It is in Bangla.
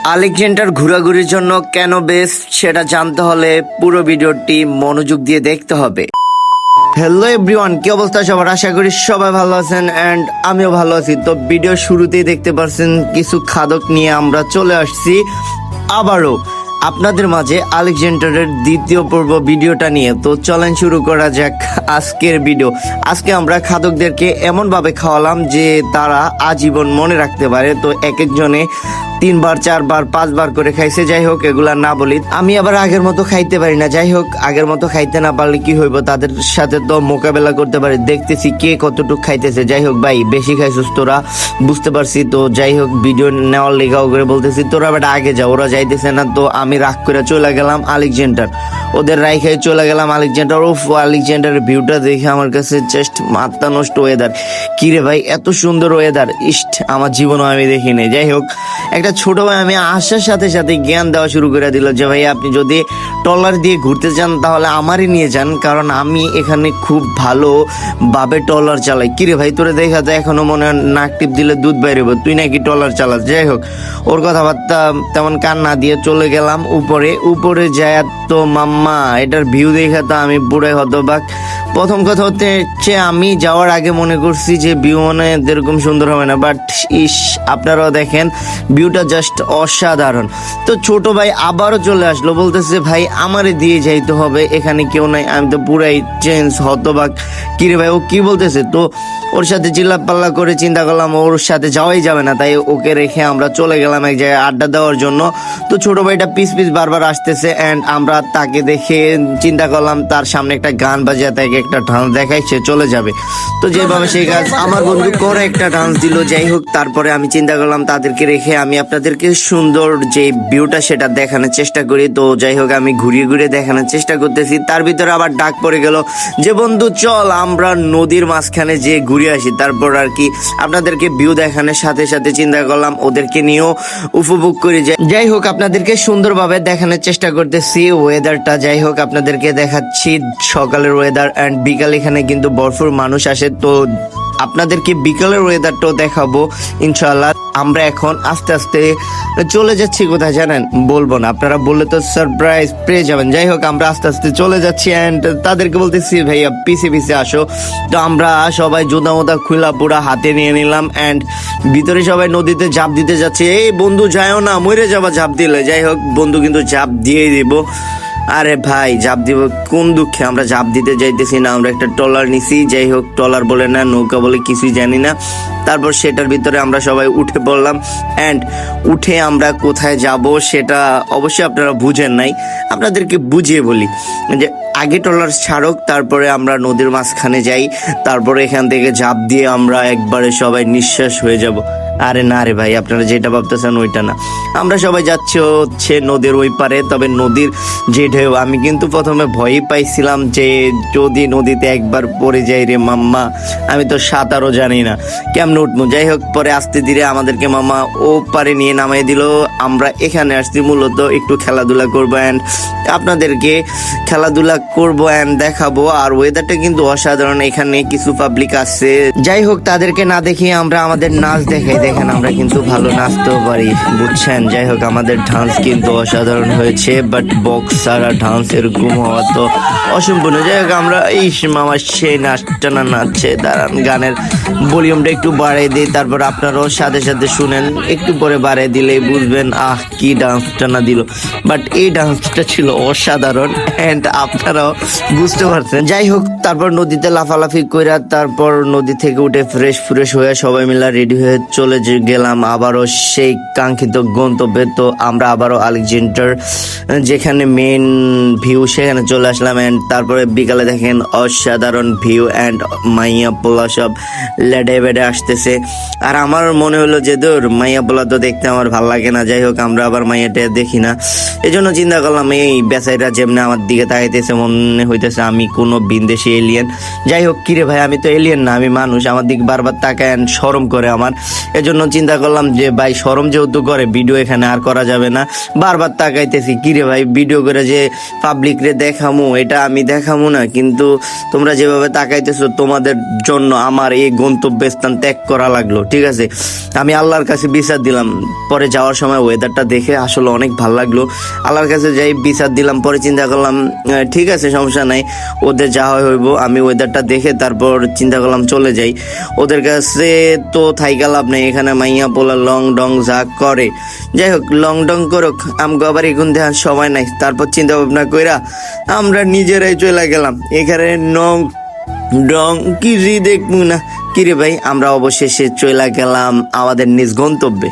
আলেকজান্ডার ঘোরাঘুরির জন্য কেন বেস্ট সেটা জানতে হলে পুরো ভিডিওটি মনোযোগ দিয়ে দেখতে হবে। হ্যালো এভরিওয়ান, কি অবস্থা সবার? আশা করি সবাই ভালো আছেন অ্যান্ড আমিও ভালো আছি। তো ভিডিও শুরুতেই দেখতে পাচ্ছেন কিছু খাদক নিয়ে আমরা চলে আসছি আবারও আপনাদের মাঝে আলেকজান্ডারের দ্বিতীয় পর্ব ভিডিওটা নিয়ে। তো চলেন শুরু করা যাক আজকের ভিডিও। আজকে আমরা খাদকদেরকে এমনভাবে খাওয়ালাম যে তারা আজীবন মনে রাখতে পারে। তো এক একজনে 3 বার 4 বার 5 বার করে খাইছে। যাই হোক, এগুলা না বলি, আমি আবার আগের মতো খাইতে পারি না। যাই হোক, আগের মতো খাইতে না পারলে কি হইব, তাদের সাথে তো মোকাবেলা করতে পারি, দেখতেছি কে কতটুকু খাইতেছে। যাই হোক ভাই, বেশি খাইছিস তোরা, বুঝতে পারছি। তো যাই হোক, ভিডিও নেওয়ার লেগাও করে বলতেছি তোরা বেটা আগে যা, ওরা যাইতেছে না। তো আমি রাগ করে চলে গেলাম আলেকজান্ডার, ওদের রাইখাই চলে গেলাম আলেকজান্ডার। ও আলেকজান্ডারের ভিউটা দেখে আমার কাছে জাস্ট মাথা নষ্ট ওয়েদার। কিরে ভাই, এত সুন্দর ওয়েদার, ইস্ট আমার জীবনও আমি দেখিনি। যাই হোক, একটা ছোট ভাই আমি আসার সাথে সাথে জ্ঞান দেওয়া শুরু করে দিল যে ভাই আপনি যদি ট্রলার দিয়ে ঘুরতে চান তাহলে আমারই নিয়ে যান, কারণ আমি এখানে খুব ভালোভাবে ট্রলার চালাই। কিরে ভাই, তোরে দেখা যায় এখনো মনে হয় নাক টিপ দিলে দুধ বাইরে, তুই নাকি ট্রলার চালাস। যাই হোক, ওর কথাবার্তা তেমন কান না দিয়ে চলে গেলাম উপরে যায়। তো মাম্মা, এটার ভিউ দেখে তো আমি পুরাই হতবাক। প্রথম কথা হচ্ছে আমি যাওয়ার আগে মনে করছি যে ভিউ মানে এরকম সুন্দর হবে না, বাট আপনারাও দেখেন ভিউটা জাস্ট অসাধারণ। তো ছোট ভাই আবারও চলে আসলো, বলতেছে ভাই আমারে দিয়ে যাইতে হবে, এখানে কেউ নাই। আমি তো পুরাই চেঞ্জ হতবাক। কিরে ভাই, ও কি বলতেছে? তো ওর সাথে চিল্লাপাল্লা করে চিন্তা করলাম ওর সাথে যাওয়াই যাবে না, তাই ওকে রেখে আমরা চলে গেলাম এক জায়গায় আড্ডা দেওয়ার জন্য। তো ছোট ভাইটা পিস বারবার আসতেছে অ্যান্ড আমরা তাকে দেখে চিন্তা করলাম তার সামনে একটা গান বাজিয়ে তাকে একটা ডান্স দেখাই, সে চলে যাবে। তো যেভাবে সেই কাজ আমার বন্ধু করে একটা ডান্স দিল। যাই হোক, তারপরে আমি চিন্তা করলাম তাদেরকে রেখে আমি আপনাদেরকে সুন্দর যে ভিউটা সেটা দেখানোর চেষ্টা করি। তো যাই হোক, আমি ঘুরিয়ে ঘুরিয়ে দেখানোর চেষ্টা করতেছি, তার ভিতরে আবার ডাক পড়ে গেল যে বন্ধু চল আমরা নদীর মাঝখানে যে ঘুরে আসি। তারপর আর কি আপনাদেরকে ভিউ দেখানোর সাথে সাথে চিন্তা করলাম ওদেরকে নিয়েও উপভোগ করি। যাই হোক, আপনাদেরকে সুন্দরভাবে দেখানোর চেষ্টা করতেছি ওয়েদারটা। যাই হোক, আপনাদেরকে দেখাচ্ছি সকালের ওয়েদার অ্যান্ড বিকাল। এখানে কিন্তু ভরপুর মানুষ আসে, তো আপনাদেরকে বিকালের ওয়েদারটাও দেখাবো ইনশাআল্লাহ। আমরা এখন আস্তে আস্তে চলে যাচ্ছি কোথায় জানেন, বলবো না, আপনারা বললে তো সারপ্রাইজ পেয়ে যাবেন। যাই হোক, আমরা আস্তে আস্তে চলে যাচ্ছি অ্যান্ড তাদেরকে বলতেছি ভাইয়া পিছে আসো। তো আমরা সবাই জুতা মোতা খুলা পুরা হাতে নিয়ে নিলাম অ্যান্ড ভিতরে সবাই নদীতে ঝাঁপ দিতে যাচ্ছে। এই বন্ধু যায়ও না, মরে যাবা ঝাঁপ দিলে। যাই হোক, বন্ধু কিন্তু ঝাঁপ দিয়েই দিব। আরে ভাই, ঝাঁপ দিব কোন দুঃখে, আমরা ঝাঁপ দিতে যাইতেছি না, আমরা একটা ট্রলার নিছি। যাই হোক, ট্রলার বলে না নৌকা বলে কিছুই জানি না। তারপর সেটার ভিতরে আমরা সবাই উঠে পড়লাম অ্যান্ড উঠে আমরা কোথায় যাব সেটা অবশ্যই আপনারা বুঝেন নাই, আপনাদেরকে বুঝিয়ে বলি যে আগে ট্রলার ছাড়ক, তারপরে আমরা নদীর মাঝখানে যাই, তারপরে এখান থেকে ঝাঁপ দিয়ে আমরা একবারে সবাই নিঃশ্বাস হয়ে যাব। আরে না রে ভাই, আপনারা যেটা ভাবতেছেন ওইটা না। আমরা সবাই যাচ্ছি হচ্ছে নদীর ওই পারে, তবে নদীর যে ঢেউ, আমি কিন্তু প্রথমে ভয়ই পাইছিলাম যে যদি নদীতে একবার পড়ে যাই রে মাম্মা, আমি তো সাঁতারও জানি না, কেমন উঠবো। যাই হোক, পরে আস্তে ধীরে আমাদেরকে মামা ও পারে নিয়ে নামাই দিল। আমরা এখানে আসছি মূলত একটু খেলাধুলা করবো অ্যান্ড আপনাদেরকে খেলাধুলা করবো অ্যান্ড দেখাবো। আর ওয়েদারটা কিন্তু অসাধারণ, এখানে কিছু পাবলিক আসছে। যাই হোক, তাদেরকে না দেখিয়ে আমরা আমাদের নাচ দেখাই। দেখেন, আমরা কিন্তু ভালো নাচতেও পারি, বুঝছেন। যাই হোক, আমাদের ডান্স কিন্তু অসাধারণ হয়েছে, বাট বক্স ছাড়া ডান্স এরকম হওয়া তো অসম্পূর্ণ। যাই হোক, আমরা এই মামা সেই নাচটা না নাচছে, দাঁড়ান গানের ভলিউমটা একটু বাড়িয়ে দিই, তারপর আপনারাও সাথে সাথে শুনেন। একটু পরে বাড়িয়ে দিলেই বুঝবেন কি ডান্সটা না দিল, বাট এই ডান্সটা ছিল অসাধারণ অ্যান্ড আপনারাও বুঝতে পারছেন। যাই হোক, তারপর নদীতে লাফালাফি কইরা তারপর নদী থেকে উঠে ফ্রেশ হয়ে সবাই মিলে রেডি হয়ে চলে গেলাম আবারও সেই কাঙ্ক্ষিত গন্তব্যে। তো আমরা আবারও আলেকজান্ডার যেখানে মেন ভিউ সেখানে চলে আসলাম অ্যান্ড তারপরে বিকালে দেখেন অসাধারণ ভিউ অ্যান্ড মাইয়া পোলা সব লেডে বেডে আসতেছে। আর আমার মনে হলো যে দূর মাইয়া পোলা তো দেখতে আমার ভালো লাগে না। যাই হোক, আমরা আবার মাইয়াটা দেখি না, এই জন্য চিন্তা করলাম এই বেচাইরা যেমনি আমার দিকে তাকাইতেছে মনে হইতেছে আমি কোনো বিন্দেশি এলিয়েন। যাই হোক, কিরে ভাই, আমি তো এলিয়েন না, আমি মানুষ, আমার দিকে বারবার তাকায় শরম করে আমার। এজন্য চিন্তা করলাম যে ভাই শরম যেহেতু করে ভিডিও এখানে আর করা যাবে না। বারবার তাকাইতেছি কিরে ভাই ভিডিও করে যে পাবলিক রে দেখামু, এটা আমি দেখামু না, কিন্তু তোমরা যেভাবে তাকাইতেছো তোমাদের জন্য আমার এই গন্তব্যস্থান ত্যাগ করা লাগলো। ঠিক আছে, আমি আল্লাহর কাছে বিচার দিলাম। পরে যাওয়ার সময় ওয়েদারটা দেখে আসলে অনেক ভালো লাগলো, আল্লাহর কাছে যাই বিচার দিলাম। পরে চিন্তা করলাম ঠিক আছে সমস্যা নাই, ওদের যা হয় হইব। আমি ওয়েদারটা দেখে তারপর চিন্তা করলাম চলে যাই। ওদের কাছে তো থাইকা লাভ নেই, এখানে মাইয়া পোলা লং ডং যা করে, যাই হোক লং ডং করুক, আমগো আবার এখন দেখার সময় নাই। তারপর চিন্তা ভাবনা কইরা আমরা নিজেরাই চলে গেলাম। এখানে নং ডং কিছুই দেখবো না। কিরে ভাই আমরা অবশেষে চলে গেলাম আমাদের নিজ গন্তব্যে।